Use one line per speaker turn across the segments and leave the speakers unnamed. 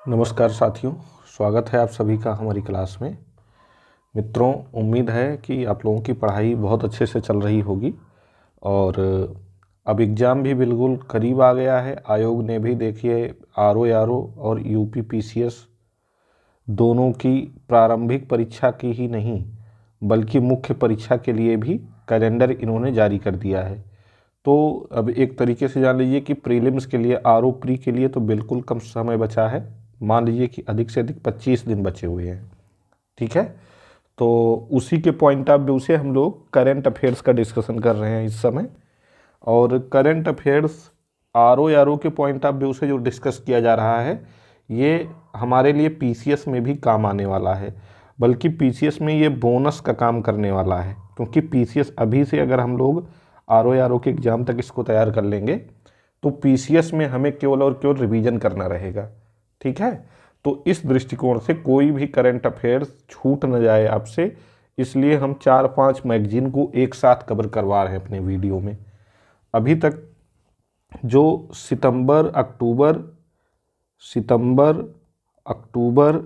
नमस्कार साथियों, स्वागत है आप सभी का हमारी क्लास में। मित्रों, उम्मीद है कि आप लोगों की पढ़ाई बहुत अच्छे से चल रही होगी और अब एग्ज़ाम भी बिल्कुल करीब आ गया है। आयोग ने भी देखिए आरओ और यूपी पीसीएस दोनों की प्रारंभिक परीक्षा की ही नहीं बल्कि मुख्य परीक्षा के लिए भी कैलेंडर इन्होंने जारी कर दिया है। तो अब एक तरीके से जान लीजिए कि प्रीलिम्स के लिए आरओ प्री के लिए तो बिल्कुल कम समय बचा है। मान लीजिए कि अधिक से अधिक 25 दिन बचे हुए हैं। ठीक है, तो उसी के पॉइंट ऑफ व्यू से हम लोग करंट अफेयर्स का डिस्कशन कर रहे हैं इस समय। और करंट अफेयर्स आरओ के पॉइंट ऑफ व्यू से जो डिस्कस किया जा रहा है ये हमारे लिए पीसीएस में भी काम आने वाला है, बल्कि पीसीएस में ये बोनस का काम करने वाला है। क्योंकि पीसीएस अभी से अगर हम लोग आरओ के एग्ज़ाम तक इसको तैयार कर लेंगे तो पीसीएस में हमें केवल और केवल रिवीजन करना रहेगा। ठीक है, तो इस दृष्टिकोण से कोई भी करंट अफेयर्स छूट न जाए आपसे, इसलिए हम 4-5 मैगजीन को एक साथ कवर करवा रहे हैं अपने वीडियो में। अभी तक जो सितंबर अक्टूबर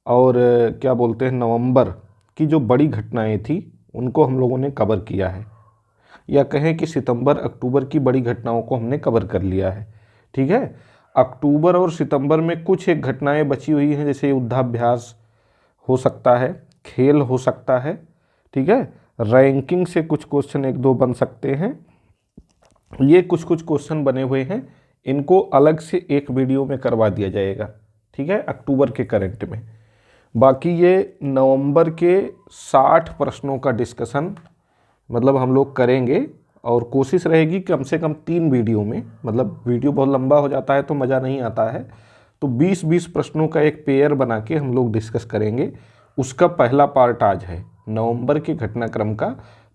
और क्या बोलते हैं नवंबर की जो बड़ी घटनाएं थी उनको हम लोगों ने कवर किया है, या कहें कि सितंबर अक्टूबर की बड़ी घटनाओं को हमने कवर कर लिया है। ठीक है, अक्टूबर और सितंबर में कुछ एक घटनाएं बची हुई हैं, जैसे युद्धाभ्यास हो सकता है, खेल हो सकता है। ठीक है, रैंकिंग से कुछ क्वेश्चन एक दो बन सकते हैं। ये कुछ क्वेश्चन बने हुए हैं, इनको अलग से एक वीडियो में करवा दिया जाएगा। ठीक है, अक्टूबर के करंट में। बाकी ये नवंबर के 60 प्रश्नों का डिस्कशन मतलब हम लोग करेंगे और कोशिश रहेगी कम से कम 3 वीडियो में। मतलब वीडियो बहुत लंबा हो जाता है तो मज़ा नहीं आता है, तो 20-20 प्रश्नों का एक पेयर बना के हम लोग डिस्कस करेंगे। उसका पहला पार्ट आज है, नवंबर के घटनाक्रम का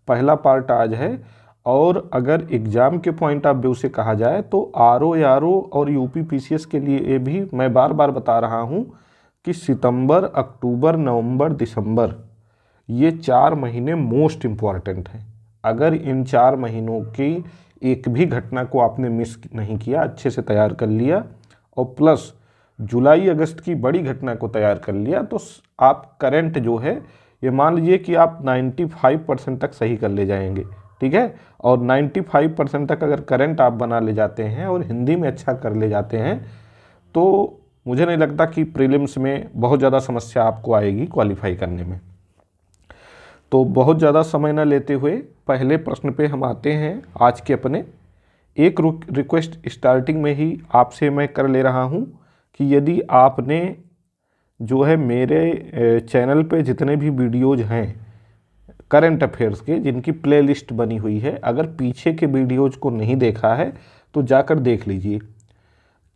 पहला पार्ट आज है। और अगर एग्ज़ाम के पॉइंट ऑफ व्यू से कहा जाए तो आरओ और यूपी पीसीएस के लिए भी मैं बार बार बता रहा हूँ कि सितंबर, अक्टूबर, नवंबर, दिसंबर ये 4 महीने मोस्ट इम्पॉर्टेंट हैं। अगर इन 4 महीनों की एक भी घटना को आपने मिस नहीं किया, अच्छे से तैयार कर लिया और प्लस जुलाई अगस्त की बड़ी घटना को तैयार कर लिया, तो आप करंट जो है ये मान लीजिए कि आप 95% तक सही कर ले जाएंगे। ठीक है, और 95% तक अगर करंट आप बना ले जाते हैं और हिंदी में अच्छा कर ले जाते हैं तो मुझे नहीं लगता कि प्रीलिम्स में बहुत ज़्यादा समस्या आपको आएगी क्वालिफाई करने में। तो बहुत ज़्यादा समय न लेते हुए पहले प्रश्न पे हम आते हैं आज के अपने। एक रिक्वेस्ट स्टार्टिंग में ही आपसे मैं कर ले रहा हूँ कि यदि आपने जो है मेरे चैनल पे जितने भी वीडियोज़ हैं करंट अफेयर्स के, जिनकी प्लेलिस्ट बनी हुई है, अगर पीछे के वीडियोज़ को नहीं देखा है तो जाकर देख लीजिए।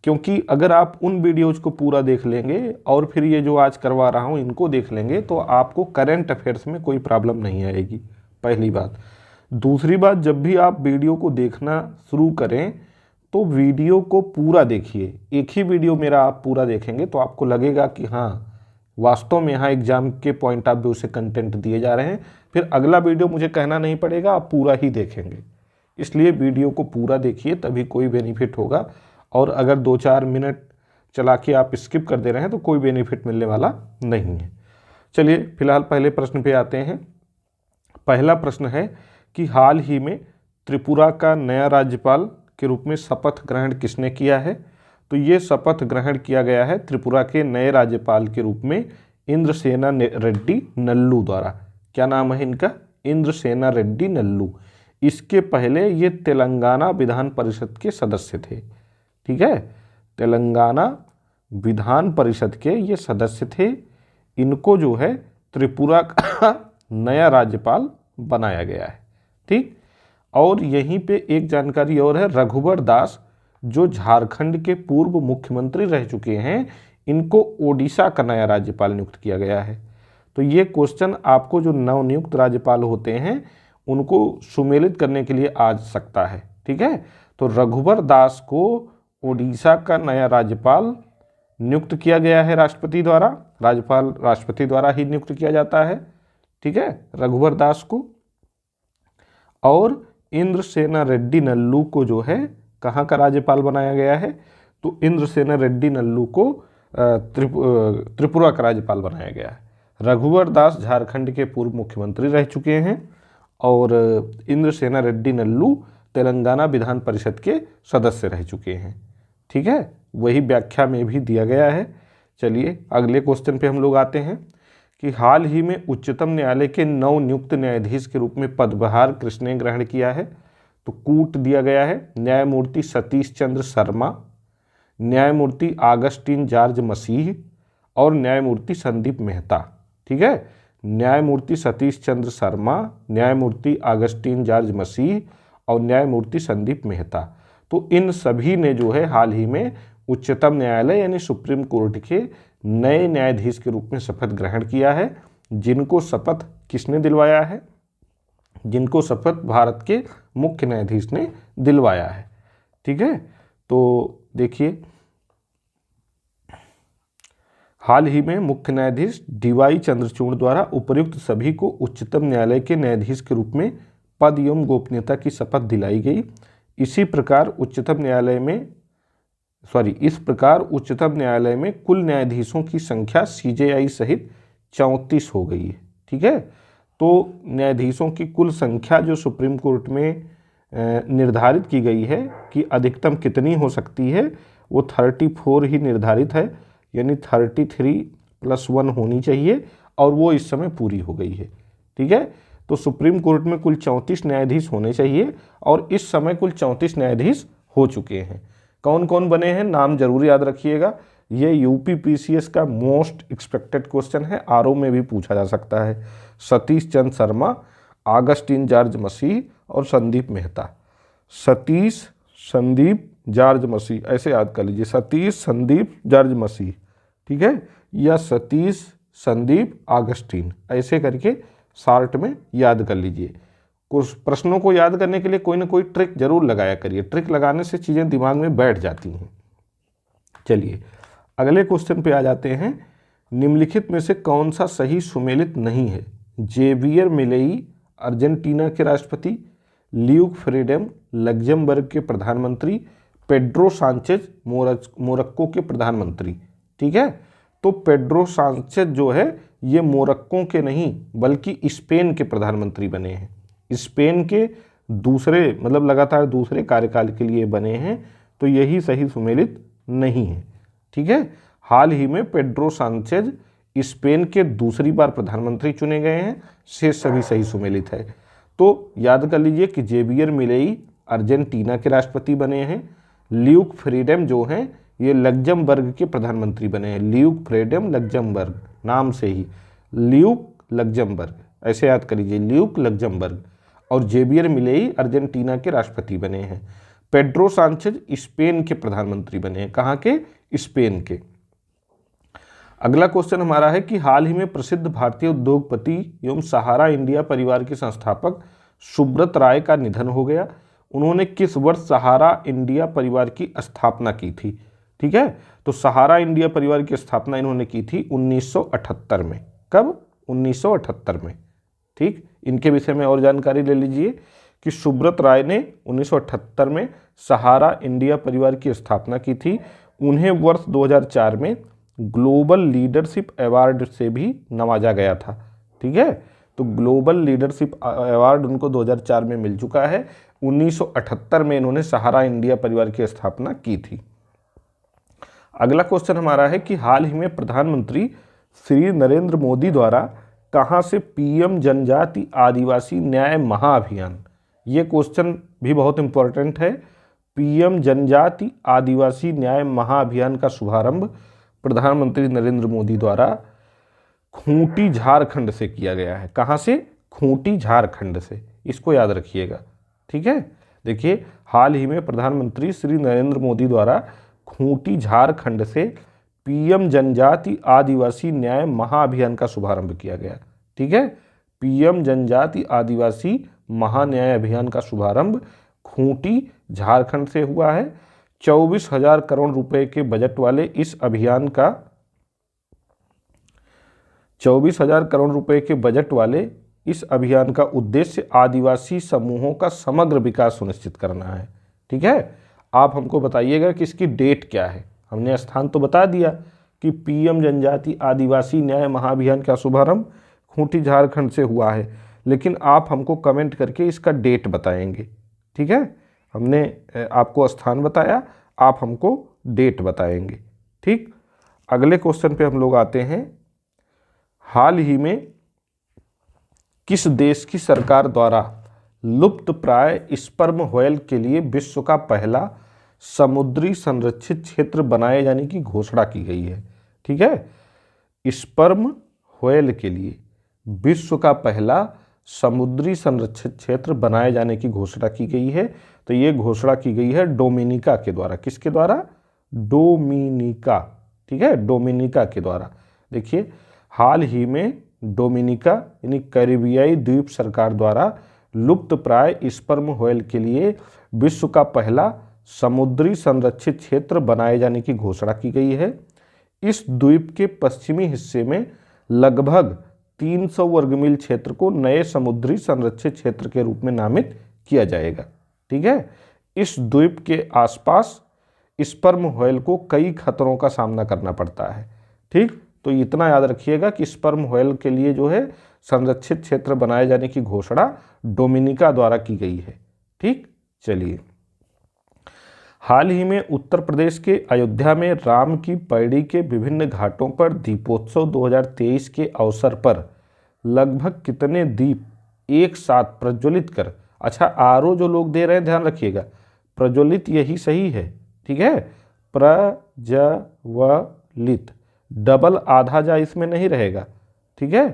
क्योंकि अगर आप उन वीडियोज़ को पूरा देख लेंगे और फिर ये जो आज करवा रहा हूँ इनको देख लेंगे तो आपको करंट अफेयर्स में कोई प्रॉब्लम नहीं आएगी, पहली बात। दूसरी बात, जब भी आप वीडियो को देखना शुरू करें तो वीडियो को पूरा देखिए। एक ही वीडियो मेरा आप पूरा देखेंगे तो आपको लगेगा कि हाँ वास्तव में यहाँ एग्ज़ाम के पॉइंट ऑफ व्यू से कंटेंट दिए जा रहे हैं। फिर अगला वीडियो मुझे कहना नहीं पड़ेगा, आप पूरा ही देखेंगे। इसलिए वीडियो को पूरा देखिए, तभी कोई बेनिफिट होगा। और अगर 2-4 मिनट चला के आप स्किप कर दे रहे हैं तो कोई बेनिफिट मिलने वाला नहीं है। चलिए फिलहाल पहले प्रश्न पे आते हैं। पहला प्रश्न है कि हाल ही में त्रिपुरा का नया राज्यपाल के रूप में शपथ ग्रहण किसने किया है? तो ये शपथ ग्रहण किया गया है त्रिपुरा के नए राज्यपाल के रूप में इंद्रसेना रेड्डी नल्लू द्वारा। क्या नाम है इनका? इंद्रसेना रेड्डी नल्लू। इसके पहले ये तेलंगाना विधान परिषद के सदस्य थे। ठीक है, तेलंगाना विधान परिषद के ये सदस्य थे। इनको जो है त्रिपुरा का नया राज्यपाल बनाया गया है। ठीक, और यहीं पे एक जानकारी और है, रघुवर दास जो झारखंड के पूर्व मुख्यमंत्री रह चुके हैं, इनको ओडिशा का नया राज्यपाल नियुक्त किया गया है। तो ये क्वेश्चन आपको जो नवनियुक्त राज्यपाल होते हैं उनको सुमेलित करने के लिए आ सकता है। ठीक है, तो रघुवर दास को ओडिशा का नया राज्यपाल नियुक्त किया गया है राष्ट्रपति द्वारा। राज्यपाल राष्ट्रपति द्वारा ही नियुक्त किया जाता है। ठीक है, रघुवर दास को। और इंद्रसेना रेड्डी नल्लू को जो है कहाँ का राज्यपाल बनाया गया है? तो इंद्रसेना रेड्डी नल्लू को त्रिपुरा का राज्यपाल बनाया गया है। रघुवर दास झारखंड के पूर्व मुख्यमंत्री रह चुके हैं और इंद्रसेना रेड्डी नल्लू तेलंगाना विधान परिषद के सदस्य रह चुके हैं। ठीक है, वही व्याख्या में भी दिया गया है। चलिए अगले क्वेश्चन पे हम लोग आते हैं कि हाल ही में उच्चतम न्यायालय के नवनियुक्त न्यायाधीश के रूप में पदभार किसने ग्रहण किया है? तो कूट दिया गया है न्यायमूर्ति सतीश चंद्र शर्मा, न्यायमूर्ति आगस्टीन जॉर्ज मसीह और न्यायमूर्ति संदीप मेहता। ठीक है, न्यायमूर्ति सतीश चंद्र शर्मा, न्यायमूर्ति आगस्टीन जॉर्ज मसीह और न्यायमूर्ति संदीप मेहता। तो इन सभी ने जो है हाल ही में उच्चतम न्यायालय यानी सुप्रीम कोर्ट के नए न्यायाधीश के रूप में शपथ ग्रहण किया है। जिनको शपथ किसने दिलवाया है? जिनको शपथ भारत के मुख्य न्यायाधीश ने दिलवाया है। ठीक है, तो देखिए हाल ही में मुख्य न्यायाधीश डीवाई चंद्रचूड़ द्वारा उपर्युक्त सभी को उच्चतम न्यायालय के न्यायाधीश के रूप में पद एवं गोपनीयता की शपथ दिलाई गई। इस प्रकार उच्चतम न्यायालय में कुल न्यायाधीशों की संख्या सीजेआई सहित 34 हो गई है। ठीक है, तो न्यायाधीशों की कुल संख्या जो सुप्रीम कोर्ट में निर्धारित की गई है कि अधिकतम कितनी हो सकती है, वो 34 ही निर्धारित है, यानी 33+1 होनी चाहिए और वो इस समय पूरी हो गई है। ठीक है, तो सुप्रीम कोर्ट में कुल 34 न्यायाधीश होने चाहिए और इस समय कुल 34 न्यायाधीश हो चुके हैं। कौन कौन बने हैं नाम जरूर याद रखिएगा। ये यूपीपीसीएस का मोस्ट एक्सपेक्टेड क्वेश्चन है, आरओ में भी पूछा जा सकता है। सतीश चंद्र शर्मा, आगस्टीन जॉर्ज मसीह और संदीप मेहता। सतीश, संदीप, जॉर्ज मसीह, ऐसे याद कर लीजिए, सतीश, संदीप, जॉर्ज मसीह। ठीक है, या सतीश, संदीप, आगस्टीन, ऐसे करके शार्ट में याद कर लीजिए। कुछ प्रश्नों को याद करने के लिए कोई ना कोई ट्रिक जरूर लगाया करिए, ट्रिक लगाने से चीज़ें दिमाग में बैठ जाती हैं। चलिए अगले क्वेश्चन पे आ जाते हैं। निम्नलिखित में से कौन सा सही सुमेलित नहीं है? जेवियर मिलेई अर्जेंटीना के राष्ट्रपति, ल्यूक फ्रीडेम लग्जमबर्ग के प्रधानमंत्री, पेड्रो सांचेज मोरक्को के प्रधानमंत्री। ठीक है, तो पेड्रो सांचेज जो है ये मोरक्को के नहीं बल्कि स्पेन के प्रधानमंत्री बने हैं। स्पेन के दूसरे मतलब लगातार दूसरे कार्यकाल के लिए बने हैं, तो यही सही सुमेलित नहीं है। ठीक है, हाल ही में पेड्रो सांचेज स्पेन के दूसरी बार प्रधानमंत्री चुने गए हैं, शेष सभी सही सुमेलित है। तो याद कर लीजिए कि जेवियर मिलेई अर्जेंटीना के राष्ट्रपति बने हैं, ल्यूक फ्रीडेम जो हैं ये लग्जमबर्ग के प्रधानमंत्री बने हैं। ल्यूक फ्रीडेम लग्जमबर्ग, नाम से ही ल्यूक लग्जमबर्ग, ऐसे याद कर लीजिए, ल्यूक लग्जमबर्ग। और जेवियर मिलेई अर्जेंटीना के राष्ट्रपति बने हैं। पेड्रो सांचेज स्पेन के प्रधानमंत्री बने हैं। कहाँ के? स्पेन के। अगला क्वेश्चन हमारा है कि हाल ही में प्रसिद्ध भारतीय उद्योगपति एवं सहारा इंडिया परिवार के संस्थापक सुब्रत राय का निधन हो गया। उन्होंने किस वर्ष सहारा इंडिया परिवार की स्थापना की थी? ठीक है, तो सहारा इंडिया परिवार की स्थापना इन्होंने की थी 1978 में। कब? 1978 में। ठीक, इनके विषय में और जानकारी ले लीजिए कि सुब्रत राय ने 1978 में सहारा इंडिया परिवार की स्थापना की थी। उन्हें वर्ष 2004 में ग्लोबल लीडरशिप अवार्ड से भी नवाजा गया था। ठीक है, तो ग्लोबल लीडरशिप अवार्ड उनको 2004 में मिल चुका है। 1978 में इन्होंने सहारा इंडिया परिवार की स्थापना की थी। अगला क्वेश्चन हमारा है कि हाल ही में प्रधानमंत्री श्री नरेंद्र मोदी द्वारा कहां से पीएम जनजाति आदिवासी न्याय महाअभियान, ये क्वेश्चन भी बहुत इंपॉर्टेंट है। पीएम जनजाति आदिवासी न्याय महाअभियान का शुभारंभ प्रधानमंत्री नरेंद्र मोदी द्वारा खूंटी झारखंड से किया गया है। कहां से? खूंटी झारखंड से, इसको याद रखिएगा। ठीक है, देखिए हाल ही में प्रधानमंत्री श्री नरेंद्र मोदी द्वारा खूंटी झारखंड से पीएम जनजाति आदिवासी न्याय महाअभियान का शुभारंभ किया गया। ठीक है, पीएम जनजाति आदिवासी महान्याय अभियान का शुभारंभ खूंटी झारखंड से हुआ है। 24,000 करोड़ रुपए के बजट वाले इस अभियान का 24,000 करोड़ रुपए के बजट वाले इस अभियान का उद्देश्य आदिवासी समूहों का समग्र विकास सुनिश्चित करना है। ठीक है, आप हमको बताइएगा कि इसकी डेट क्या है। हमने स्थान तो बता दिया कि पीएम जनजाति आदिवासी न्याय महाअभियान का शुभारंभ खूंटी झारखंड से हुआ है, लेकिन आप हमको कमेंट करके इसका डेट बताएंगे। ठीक है, हमने आपको स्थान बताया, आप हमको डेट बताएंगे। ठीक, अगले क्वेश्चन पे हम लोग आते हैं। हाल ही में किस देश की सरकार द्वारा लुप्त प्राय स्पर्म व्हेल के लिए विश्व का पहला समुद्री संरक्षित क्षेत्र बनाए जाने की घोषणा की गई है? ठीक है, स्पर्म व्हेल के लिए विश्व का पहला समुद्री संरक्षित क्षेत्र बनाए जाने की घोषणा की गई है। तो ये घोषणा की गई है डोमिनिका के द्वारा। किसके द्वारा? डोमिनिका। ठीक है, डोमिनिका के द्वारा। देखिए, हाल ही में डोमिनिका यानी कैरिबियाई द्वीप सरकार द्वारा लुप्त प्राय स्पर्म व्हेल के लिए विश्व का पहला समुद्री संरक्षित क्षेत्र बनाए जाने की घोषणा की गई है। इस द्वीप के पश्चिमी हिस्से में लगभग 300 वर्ग मील क्षेत्र को नए समुद्री संरक्षित क्षेत्र के रूप में नामित किया जाएगा। ठीक है, इस द्वीप के आसपास स्पर्म व्हेल को कई खतरों का सामना करना पड़ता है। ठीक, तो इतना याद रखिएगा कि स्पर्म व्हेल के लिए जो है संरक्षित क्षेत्र बनाए जाने की घोषणा डोमिनिका द्वारा की गई है। ठीक, चलिए, हाल ही में उत्तर प्रदेश के अयोध्या में राम की पैड़ी के विभिन्न घाटों पर दीपोत्सव 2023 के अवसर पर लगभग कितने दीप एक साथ प्रज्वलित कर, अच्छा आरओ जो लोग दे रहे हैं ध्यान रखिएगा, प्रज्वलित यही सही है। ठीक है, प्रज्वलित, डबल आधा जा इसमें नहीं रहेगा। ठीक है,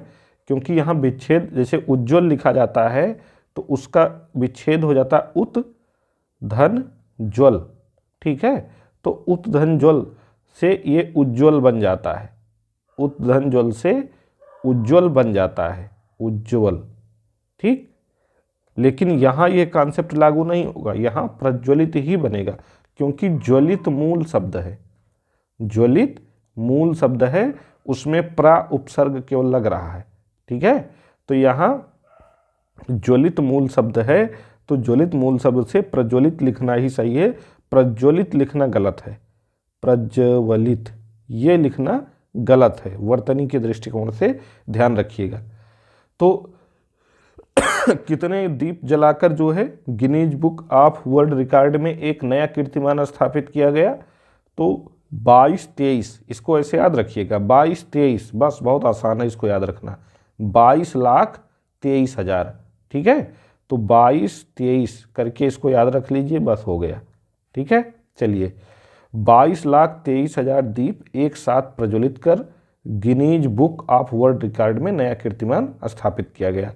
क्योंकि यहाँ विच्छेद, जैसे उज्ज्वल लिखा जाता है तो उसका विच्छेद हो जाता है उत धन ज्वल। ठीक है, तो उत धन ज्वल से ये उज्ज्वल बन जाता है, उत धन ज्वल से उज्ज्वल बन जाता है, उज्ज्वल। ठीक, लेकिन यहाँ ये कॉन्सेप्ट लागू नहीं होगा, यहाँ प्रज्वलित ही बनेगा, क्योंकि ज्वलित मूल शब्द है, ज्वलित मूल शब्द है, उसमें प्रा उपसर्ग केवल लग रहा है। ठीक है, तो यहाँ ज्वलित मूल शब्द है, तो ज्वलित मूल शब्द से प्रज्वलित लिखना ही सही है, प्रज्वलित लिखना गलत है, प्रज्वलित ये लिखना गलत है, वर्तनी के दृष्टिकोण से ध्यान रखिएगा। तो कितने दीप जलाकर जो है Guinness book of world record में एक नया कीर्तिमान स्थापित किया गया? तो 22-23, इसको ऐसे याद रखिएगा, 22-23, बस बहुत आसान है इसको याद रखना, 22,23,000। ठीक है, तो 22-23 करके इसको याद रख लीजिए, बस हो गया। ठीक है, चलिए, 22,23,000 दीप एक साथ प्रज्वलित कर Guinness book of world record में नया कीर्तिमान स्थापित किया गया।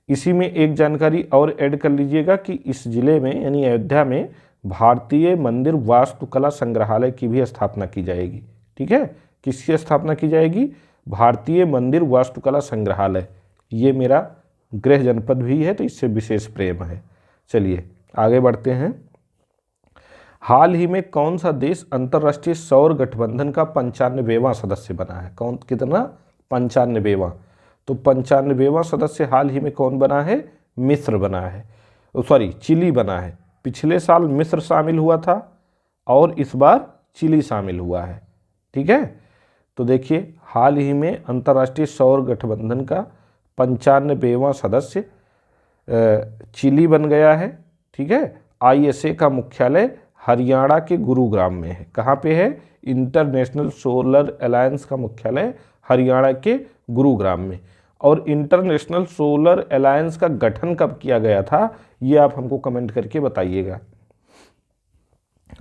इसी में एक जानकारी और ऐड कर लीजिएगा कि इस जिले में यानी अयोध्या में भारतीय मंदिर वास्तुकला संग्रहालय की भी स्थापना की जाएगी। ठीक है, किसकी स्थापना की जाएगी? भारतीय मंदिर वास्तुकला संग्रहालय। ये मेरा गृह जनपद भी है तो इससे विशेष प्रेम है। चलिए आगे बढ़ते हैं। हाल ही में कौन सा देश अंतर्राष्ट्रीय सौर गठबंधन का 95वां सदस्य बना है? कौन, कितना? 95वां। तो 95वां सदस्य हाल ही में कौन बना है? मिस्र बना है, सॉरी चिली बना है। पिछले साल मिस्र शामिल हुआ था और इस बार चिली शामिल हुआ है। ठीक है, तो देखिए हाल ही में अंतर्राष्ट्रीय सौर गठबंधन का 95वां सदस्य चिली बन गया है। ठीक है, ISA का मुख्यालय हरियाणा के गुरुग्राम में है। कहाँ पे है? इंटरनेशनल सोलर अलायंस का मुख्यालय हरियाणा के गुरुग्राम में। और इंटरनेशनल सोलर अलायंस का गठन कब किया गया था, ये आप हमको कमेंट करके बताइएगा।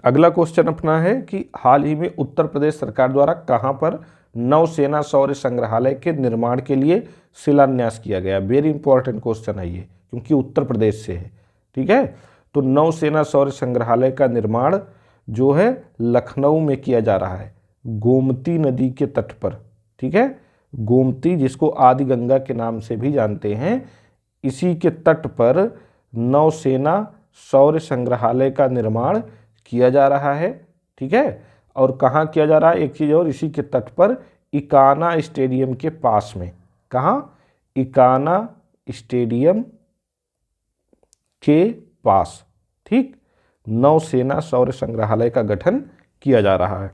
अगला क्वेश्चन अपना है कि हाल ही में उत्तर प्रदेश सरकार द्वारा कहाँ पर नौसेना शौर्य संग्रहालय के निर्माण के लिए शिलान्यास किया गया? वेरी इंपॉर्टेंट क्वेश्चन है ये, क्योंकि उत्तर प्रदेश से है। ठीक है, तो नौसेना शौर्य संग्रहालय का निर्माण जो है लखनऊ में किया जा रहा है, गोमती नदी के तट पर। ठीक है, गोमती जिसको आदि गंगा के नाम से भी जानते हैं, इसी के तट पर नौसेना शौर्य संग्रहालय का निर्माण किया जा रहा है। ठीक है, और कहाँ किया जा रहा है? एक चीज़ और, इसी के तट पर इकाना स्टेडियम के पास में। कहाँ? इकाना स्टेडियम के पास। ठीक, नौसेना शौर्य संग्रहालय का गठन किया जा रहा है।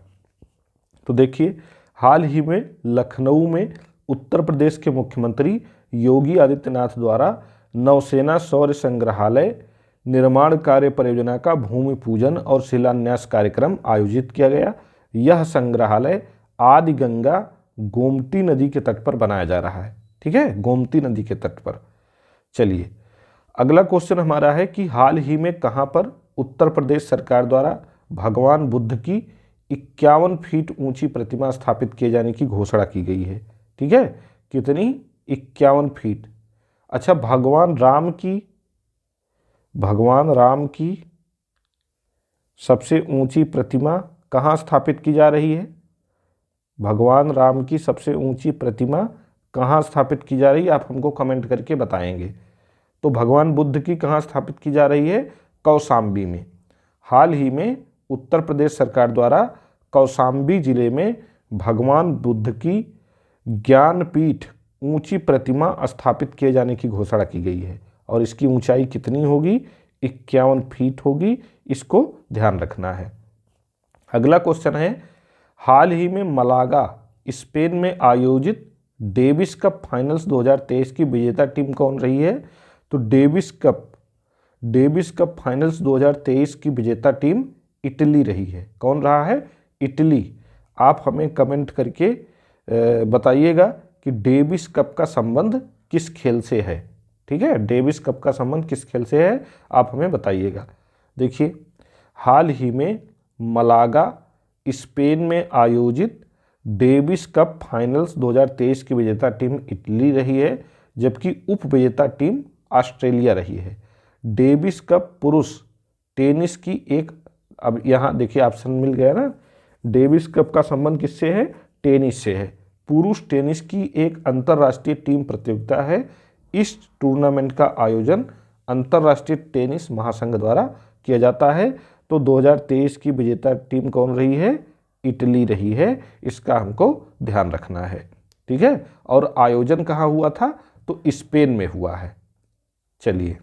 तो देखिए हाल ही में लखनऊ में उत्तर प्रदेश के मुख्यमंत्री योगी आदित्यनाथ द्वारा नौसेना शौर्य संग्रहालय निर्माण कार्य परियोजना का भूमि पूजन और शिलान्यास कार्यक्रम आयोजित किया गया। यह संग्रहालय आदि गंगा गोमती नदी के तट पर बनाया जा रहा है। ठीक है, गोमती नदी के तट पर। चलिए अगला क्वेश्चन हमारा है कि हाल ही में कहाँ पर उत्तर प्रदेश सरकार द्वारा भगवान बुद्ध की 51 फीट ऊंची प्रतिमा स्थापित किए जाने की घोषणा की गई है। ठीक है, कितनी? 51 फीट। अच्छा, भगवान राम की सबसे ऊंची प्रतिमा कहाँ स्थापित की जा रही है? भगवान राम की सबसे ऊंची प्रतिमा कहाँ स्थापित की जा रही है? आप हमको कमेंट करके बताएंगे। तो भगवान बुद्ध की कहाँ स्थापित की जा रही है? कौशाम्बी में। हाल ही में उत्तर प्रदेश सरकार द्वारा कौशाम्बी जिले में भगवान बुद्ध की ज्ञानपीठ ऊंची प्रतिमा स्थापित किए जाने की घोषणा की गई है और इसकी ऊंचाई कितनी होगी? 51 फीट होगी। इसको ध्यान रखना है। अगला क्वेश्चन है, हाल ही में मलागा स्पेन में आयोजित डेविस कप फाइनल्स 2023 की विजेता टीम कौन रही है? तो डेविस कप फाइनल्स 2023 की विजेता टीम इटली रही है। कौन रहा है? इटली। आप हमें कमेंट करके बताइएगा कि डेविस कप का संबंध किस खेल से है। ठीक है, डेविस कप का संबंध किस खेल से है आप हमें बताइएगा। देखिए, हाल ही में मलागा स्पेन में आयोजित डेविस कप फाइनल्स 2023 की विजेता टीम इटली रही है, जबकि उप विजेता टीम ऑस्ट्रेलिया रही है। डेविस कप पुरुष टेनिस की एक, अब यहाँ देखिए ऑप्शन मिल गया ना, डेविस कप का संबंध किससे है? टेनिस से है। पुरुष टेनिस की एक अंतर्राष्ट्रीय टीम प्रतियोगिता है। इस टूर्नामेंट का आयोजन अंतर्राष्ट्रीय टेनिस महासंघ द्वारा किया जाता है। तो 2023 की विजेता टीम कौन रही है? इटली रही है। इसका हमको ध्यान रखना है। ठीक है, और आयोजन कहाँ हुआ था? तो स्पेन में हुआ है। चलिए,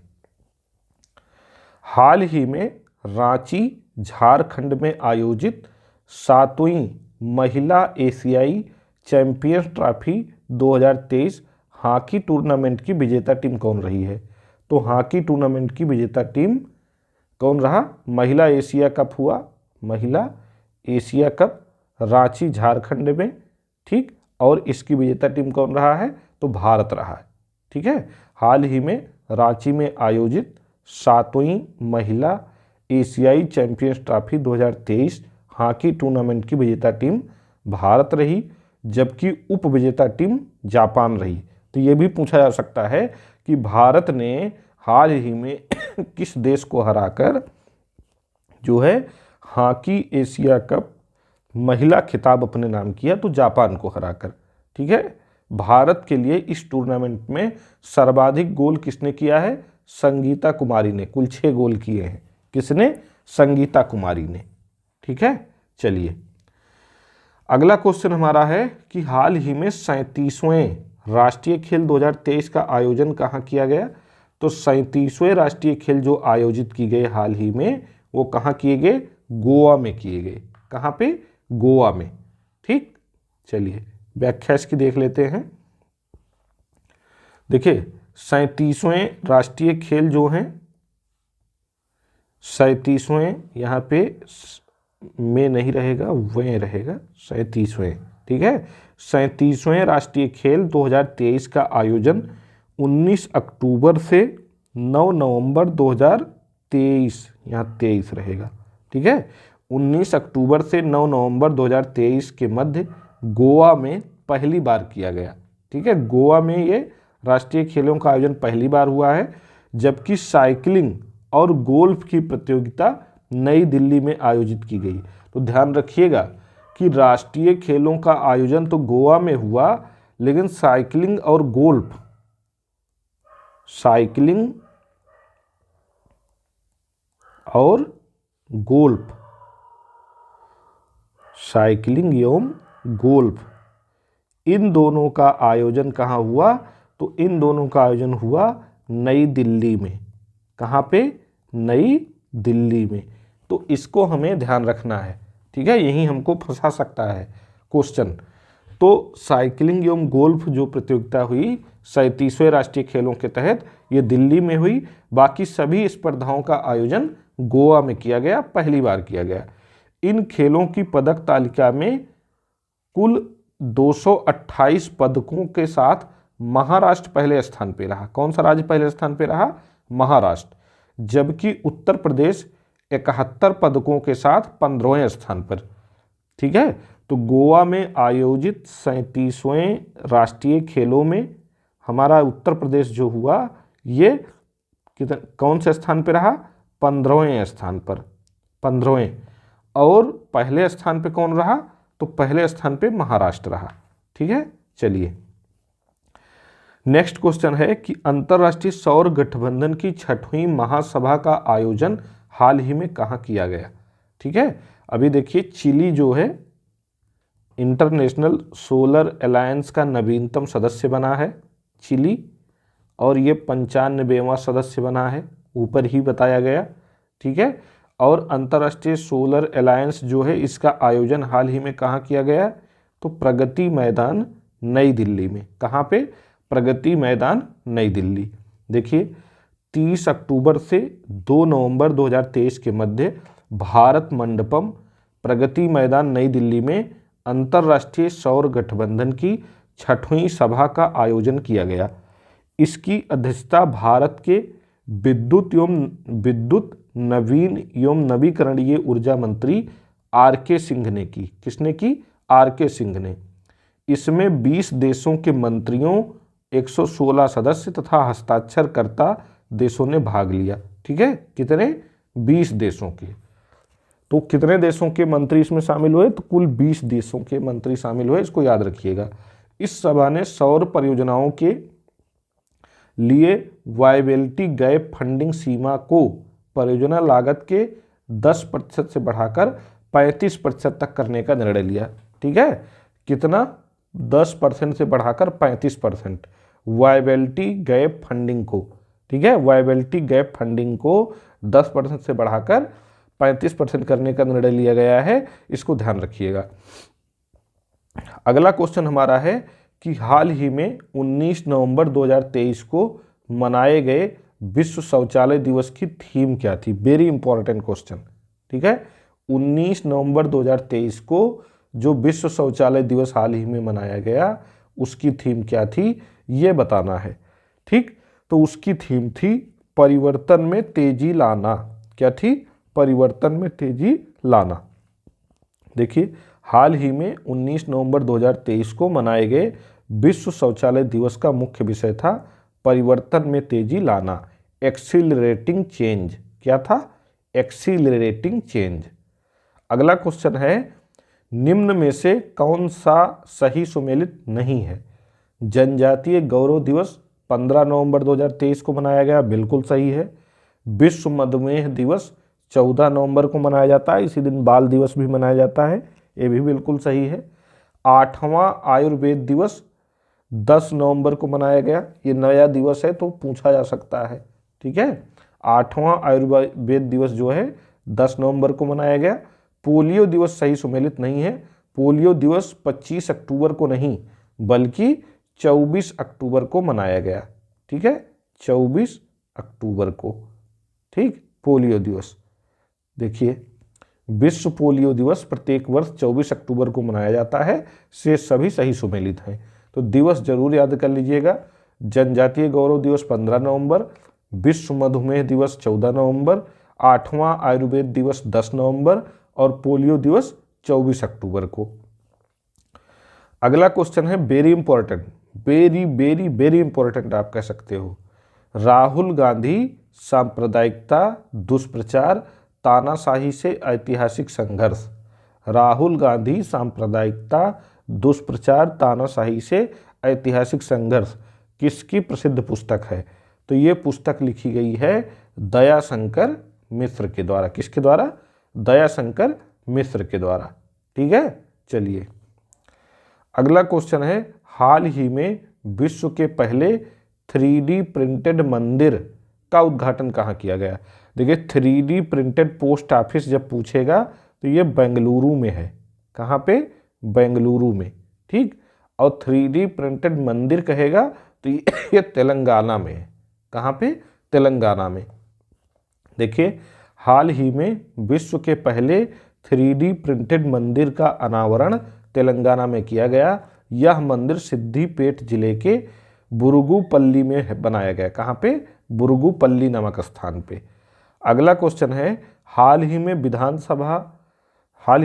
हाल ही में रांची झारखंड में आयोजित 7वीं महिला एशियाई चैंपियंस ट्रॉफी 2023 हॉकी टूर्नामेंट की विजेता टीम कौन रही है? तो हॉकी टूर्नामेंट की विजेता टीम कौन रहा? महिला एशिया कप हुआ, महिला एशिया कप रांची झारखंड में। ठीक, और इसकी विजेता टीम कौन रहा है? तो भारत रहा है। ठीक है, हाल ही में रांची में आयोजित 7वीं महिला एशियाई चैंपियंस ट्रॉफी 2023 हॉकी टूर्नामेंट की विजेता टीम भारत रही, जबकि उप विजेता टीम जापान रही। तो ये भी पूछा जा सकता है कि भारत ने हाल ही में किस देश को हराकर जो है हॉकी एशिया कप महिला खिताब अपने नाम किया? तो जापान को हराकर। ठीक है, भारत के लिए इस टूर्नामेंट में सर्वाधिक गोल किसने किया है? संगीता कुमारी ने। कुल 6 गोल किए हैं। किसने? संगीता कुमारी ने। ठीक है, चलिए अगला क्वेश्चन हमारा है कि हाल ही में 37वें राष्ट्रीय खेल 2023 का आयोजन कहाँ किया गया? तो 37वें राष्ट्रीय खेल जो आयोजित की गए हाल ही में, वो कहाँ किए गए? गोवा में किए गए। कहाँ पे? गोवा में। ठीक, चलिए व्याख्या इसकी देख लेते हैं। देखिए, 37वें राष्ट्रीय खेल जो हैं, 37वें यहाँ पे में नहीं रहेगा, वे रहेगा 37वें। ठीक है, 37वें राष्ट्रीय खेल 2023 का आयोजन 19 अक्टूबर से 9 नवंबर 2023, यहाँ 23 रहेगा। ठीक है, 19 अक्टूबर से 9 नवंबर 2023 के मध्य गोवा में पहली बार किया गया। ठीक है, गोवा में ये राष्ट्रीय खेलों का आयोजन पहली बार हुआ है, जबकि साइकिलिंग और गोल्फ की प्रतियोगिता नई दिल्ली में आयोजित की गई। तो ध्यान रखिएगा कि राष्ट्रीय खेलों का आयोजन तो गोवा में हुआ, लेकिन साइकिलिंग और गोल्फ, साइकिलिंग और गोल्फ, साइकिलिंग एवं गोल्फ, इन दोनों का आयोजन कहाँ हुआ? तो इन दोनों का आयोजन हुआ नई दिल्ली में। कहाँ पे? नई दिल्ली में। तो इसको हमें ध्यान रखना है। ठीक है, यही हमको फंसा सकता है क्वेश्चन तो साइकिलिंग एवं गोल्फ जो प्रतियोगिता हुई 37वें राष्ट्रीय खेलों के तहत ये दिल्ली में हुई। बाकी सभी स्पर्धाओं का आयोजन गोवा में किया गया, पहली बार किया गया। इन खेलों की पदक तालिका में कुल 228 पदकों के साथ महाराष्ट्र पहले स्थान पे रहा। कौन सा राज्य पहले स्थान पे रहा? महाराष्ट्र। जबकि उत्तर प्रदेश 71 पदकों के साथ 15वें स्थान पर। ठीक है, तो गोवा में आयोजित 37वें राष्ट्रीय खेलों में हमारा उत्तर प्रदेश जो हुआ ये कौन से स्थान पे रहा? 15वें स्थान पर, 15वें। और पहले स्थान पे कौन रहा? तो पहले स्थान पे महाराष्ट्र रहा। ठीक है, चलिए नेक्स्ट क्वेश्चन है कि अंतर्राष्ट्रीय सौर गठबंधन की 6वीं महासभा का आयोजन हाल ही में कहाँ किया गया? ठीक है, अभी देखिए चिली जो है इंटरनेशनल सोलर अलायंस का नवीनतम सदस्य बना है चिली, और ये 95वां सदस्य बना है, ऊपर ही बताया गया। ठीक है, और अंतर्राष्ट्रीय सोलर अलायंस जो है इसका आयोजन हाल ही में कहाँ किया गया? तो प्रगति मैदान नई दिल्ली में। कहाँ पे? प्रगति मैदान नई दिल्ली। देखिए 30 अक्टूबर से 2 नवंबर 2023 के मध्य भारत मंडपम प्रगति मैदान नई दिल्ली में अंतर्राष्ट्रीय सौर गठबंधन की 6वीं सभा का आयोजन किया गया। इसकी अध्यक्षता भारत के विद्युत नवीन एवं नवीकरणीय ऊर्जा मंत्री आर.के. सिंह ने की। किसने की? आर.के. सिंह ने। इसमें 20 देशों के मंत्रियों, 116 सदस्य तथा हस्ताक्षरकर्ता देशों ने भाग लिया। ठीक है, कितने? 20 देशों के। तो कितने देशों के मंत्री इसमें शामिल हुए? तो कुल 20 देशों के मंत्री शामिल हुए, इसको याद रखिएगा। इस सभा ने सौर परियोजनाओं के लिए वायबिलिटी गैप फंडिंग सीमा को परियोजना लागत के 10% से बढ़ाकर 35% तक करने का निर्णय लिया। ठीक है, कितना? 10% से बढ़ाकर 35%। वायबिलिटी गैप फंडिंग को, ठीक है, वायबिलिटी गैप फंडिंग को 10% से बढ़ाकर 35% करने का निर्णय लिया गया है, इसको ध्यान रखिएगा। अगला क्वेश्चन हमारा है कि हाल ही में 19 नवंबर 2023 को मनाए गए विश्व शौचालय दिवस की थीम क्या थी? Very important question. ठीक है, 19 नवंबर 2023 को जो विश्व शौचालय दिवस हाल ही में मनाया गया उसकी थीम क्या थी ये बताना है। ठीक, तो उसकी थीम थी परिवर्तन में तेजी लाना। क्या थी? परिवर्तन में तेजी लाना। देखिए हाल ही में 19 नवंबर 2023 को मनाए गए विश्व शौचालय दिवस का मुख्य विषय था परिवर्तन में तेजी लाना, एक्सीलरेटिंग चेंज। क्या था? Accelerating change. अगला क्वेश्चन है निम्न में से कौन सा सही सुमेलित नहीं है? जनजातीय गौरव दिवस 15 नवंबर 2023 को मनाया गया, बिल्कुल सही है। विश्व मधुमेह दिवस 14 नवंबर को मनाया जाता है, इसी दिन बाल दिवस भी मनाया जाता है, ये भी बिल्कुल सही है। 8वां आयुर्वेद दिवस 10 नवंबर को मनाया गया, ये नया दिवस है तो पूछा जा सकता है। ठीक है, 8वां आयुर्वेद दिवस जो है 10 नवंबर को मनाया गया। पोलियो दिवस सही सुमेलित नहीं है, पोलियो दिवस 25 अक्टूबर को नहीं बल्कि 24 अक्टूबर को मनाया गया। ठीक है, 24 अक्टूबर को। ठीक, पोलियो दिवस। देखिए विश्व पोलियो दिवस प्रत्येक वर्ष 24 अक्टूबर को मनाया जाता है, से सभी सही सुमेलित हैं, तो दिवस जरूर याद कर लीजिएगा। जनजातीय गौरव दिवस 15 नवंबर, विश्व मधुमेह दिवस 14 नवंबर, 8वां आयुर्वेद दिवस 10 नवंबर और पोलियो दिवस 24 अक्टूबर को। अगला क्वेश्चन है very important, very very very important आप कह सकते हो। राहुल गांधी सांप्रदायिकता, दुष्प्रचार, तानाशाही से ऐतिहासिक संघर्ष। राहुल गांधी सांप्रदायिकता, दुष्प्रचार, तानाशाही से ऐतिहासिक संघर्ष किसकी प्रसिद्ध पुस्तक है? तो ये पुस्तक लिखी गई है दयाशंकर मिश्र के द्वारा। किसके द्वारा? दयाशंकर मिश्र के द्वारा। ठीक है, चलिए अगला क्वेश्चन है हाल ही में विश्व के पहले 3D प्रिंटेड मंदिर का उद्घाटन कहाँ किया गया? देखिए 3D प्रिंटेड पोस्ट ऑफिस जब पूछेगा तो ये बेंगलुरु में है। कहाँ पे? बेंगलुरु में। ठीक, और 3D प्रिंटेड मंदिर कहेगा तो ये तेलंगाना में है। कहाँ पे? तेलंगाना में। देखिए, हाल ही में विश्व के पहले 3D प्रिंटेड मंदिर का अनावरण तेलंगाना में किया गया। यह मंदिर सिद्दीपेट जिले के बुरुगुपल्ली में बनाया गया। कहाँ पे? बुरुगुपल्ली नामक स्थान पे। अगला क्वेश्चन है, हाल ही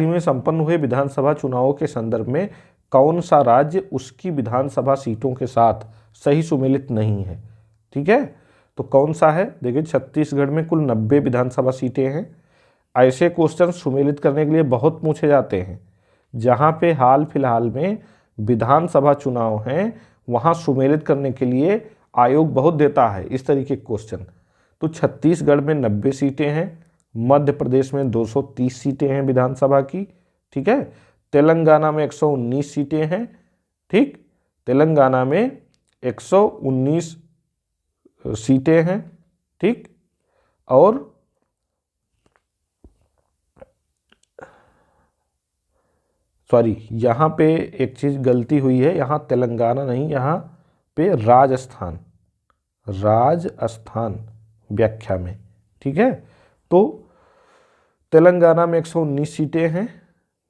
में संपन्न हुए विधानसभा चुनावों के संदर्भ में कौन सा राज्य उसकी विधानसभा सीटों के साथ सही सुमेलित नहीं है? ठीक है, तो कौन सा है? देखिए, छत्तीसगढ़ में कुल 90 विधानसभा सीटें हैं। ऐसे क्वेश्चन सुमेलित करने के लिए बहुत पूछे जाते हैं। जहाँ पे हाल फिलहाल में विधानसभा चुनाव हैं, वहाँ सुमेलित करने के लिए आयोग बहुत देता है इस तरीके के क्वेश्चन। तो छत्तीसगढ़ में 90 सीटें हैं, मध्य प्रदेश में 230 सीटें हैं विधानसभा की। ठीक है, तेलंगाना में 119 सीटें हैं। ठीक, तेलंगाना में 119 सीटें हैं। ठीक, और सॉरी, यहाँ पे एक चीज़ गलती हुई है, यहाँ तेलंगाना नहीं, यहाँ पे राजस्थान व्याख्या में। ठीक है, तो तेलंगाना में 119 सीटें हैं।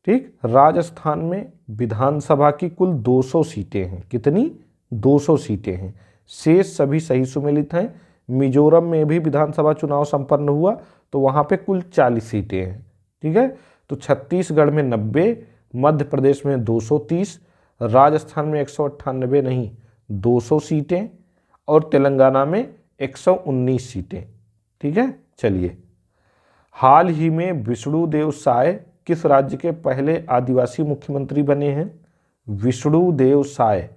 ठीक, राजस्थान में विधानसभा की कुल 200 सीटें हैं। कितनी? 200 सीटें हैं। शेष सभी सही सुमेलित हैं। मिजोरम में भी विधानसभा चुनाव संपन्न हुआ तो वहाँ पे कुल 40 सीटें हैं। ठीक है, तो छत्तीसगढ़ में 90, मध्य प्रदेश में 230, राजस्थान में 198 नहीं 200 सीटें और तेलंगाना में 119 सीटें। ठीक है, चलिए, हाल ही में विष्णुदेव साय किस राज्य के पहले आदिवासी मुख्यमंत्री बने हैं? विष्णुदेव साय,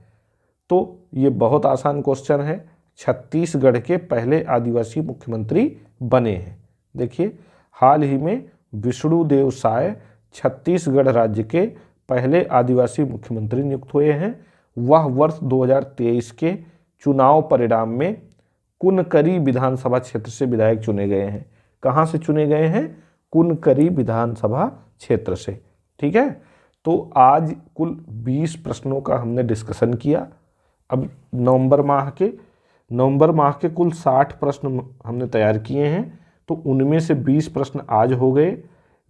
तो ये बहुत आसान क्वेश्चन है, छत्तीसगढ़ के पहले आदिवासी मुख्यमंत्री बने हैं। देखिए, हाल ही में विष्णुदेव साय छत्तीसगढ़ राज्य के पहले आदिवासी मुख्यमंत्री नियुक्त हुए हैं। वह वर्ष 2023 के चुनाव परिणाम में कुनकरी विधानसभा क्षेत्र से विधायक चुने गए हैं। कहाँ से चुने गए हैं? कुनकरी विधानसभा क्षेत्र से। ठीक है, तो आज कुल 20 प्रश्नों का हमने डिस्कशन किया। अब नवंबर माह के कुल 60 प्रश्न हमने तैयार किए हैं, तो उनमें से 20 प्रश्न आज हो गए,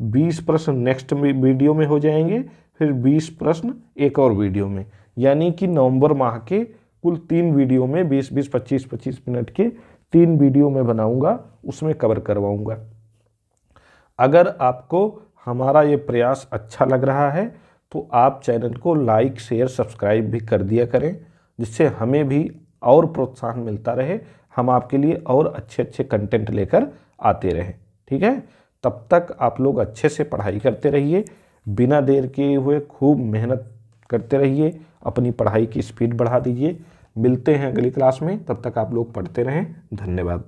20 प्रश्न नेक्स्ट वीडियो में हो जाएंगे, फिर 20 प्रश्न एक और वीडियो में, यानी कि नवंबर माह के कुल 3 वीडियो में 20-20, 25-25 मिनट के 3 वीडियो में बनाऊंगा, उसमें कवर करवाऊंगा। अगर आपको हमारा ये प्रयास अच्छा लग रहा है तो आप चैनल को लाइक, शेयर, सब्सक्राइब भी कर दिया करें, जिससे हमें भी और प्रोत्साहन मिलता रहे, हम आपके लिए और अच्छे अच्छे कंटेंट लेकर आते रहें। ठीक है, तब तक आप लोग अच्छे से पढ़ाई करते रहिए, बिना देर किए हुए खूब मेहनत करते रहिए, अपनी पढ़ाई की स्पीड बढ़ा दीजिए। मिलते हैं अगली क्लास में, तब तक आप लोग पढ़ते रहें। धन्यवाद।